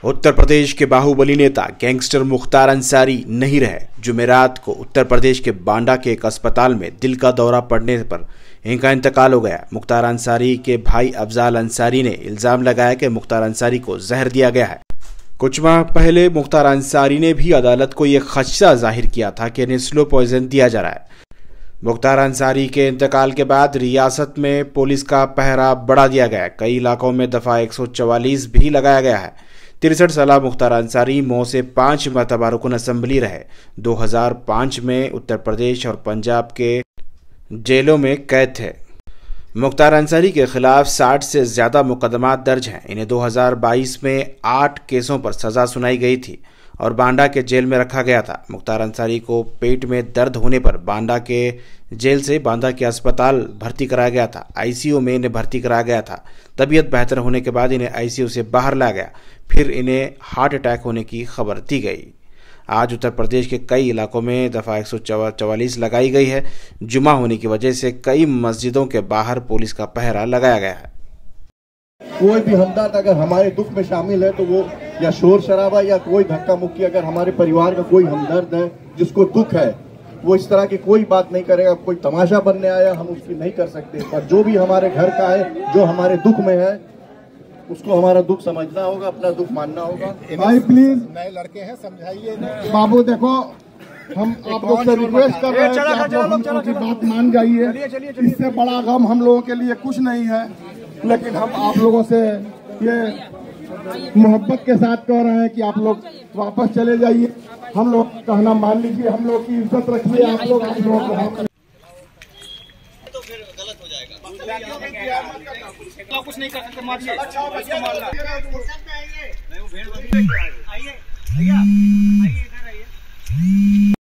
उत्तर प्रदेश के बाहुबली नेता गैंगस्टर मुख्तार अंसारी नहीं रहे। जुमेरात को उत्तर प्रदेश के बांडा के एक अस्पताल में दिल का दौरा पड़ने पर इनका इंतकाल हो गया। मुख्तार अंसारी के भाई अफजाल अंसारी ने इल्जाम लगाया कि मुख्तार अंसारी को जहर दिया गया है। कुछ माह पहले मुख्तार अंसारी ने भी अदालत को यह खदशा जाहिर किया था कि इन्हें स्लो पॉइजन दिया जा रहा है। मुख्तार अंसारी के इंतकाल के बाद रियासत में पुलिस का पहरा बढ़ा दिया गया। कई इलाकों में दफा 144 भी लगाया गया है। 63 साल मुख्तार अंसारी मौ से 5 मरतबा रुकन असम्बली रहे। 2005 में उत्तर प्रदेश और पंजाब के जेलों में कैद थे। मुख्तार अंसारी के खिलाफ 60 से ज़्यादा मुकदमात दर्ज हैं। इन्हें 2022 में 8 केसों पर सज़ा सुनाई गई थी और बांडा के जेल में रखा गया था। मुख्तार अंसारी को पेट में दर्द होने पर बांडा के जेल से बांदा के अस्पताल भर्ती कराया गया था। आईसीयू में इन्हें भर्ती कराया गया था। तबीयत बेहतर होने के बाद इन्हें आईसीयू से बाहर लाया गया। फिर इन्हें हार्ट अटैक होने की खबर दी गई। आज उत्तर प्रदेश के कई इलाकों में दफा 144 लगाई गई है। जुमा होने की वजह से कई मस्जिदों के बाहर पुलिस का पहरा लगाया गया है। कोई भी हमदर्द अगर हमारे दुख में शामिल है तो वो या शोर शराबा या कोई धक्का मुक्की, अगर हमारे परिवार का कोई हमदर्द है जिसको दुख है, वो इस तरह की कोई बात नहीं करेगा। कोई तमाशा बनने आया हम उसकी नहीं कर सकते, पर जो भी हमारे घर का है, जो हमारे दुख में है, उसको हमारा दुख समझना होगा, अपना दुख मानना होगा। भाई प्लीज, नए लड़के हैं, समझाइए। बाबू देखो, हम आप लोग से रिक्वेस्ट कर रहे हैं कि आप लोग हम लोग की बात मान जाइए। इससे बड़ा गम हम लोगों के लिए कुछ नहीं है, लेकिन हम आप लोगों से ये मोहब्बत के साथ कह रहे हैं कि आप लोग वापस चले जाइए। हम लोग कहना मान लीजिए, हम लोग की इज्जत रखिए। आप लोग तो फिर गलत हो जाएगा। कुछ नहीं कर सकते, मारिए। अच्छा,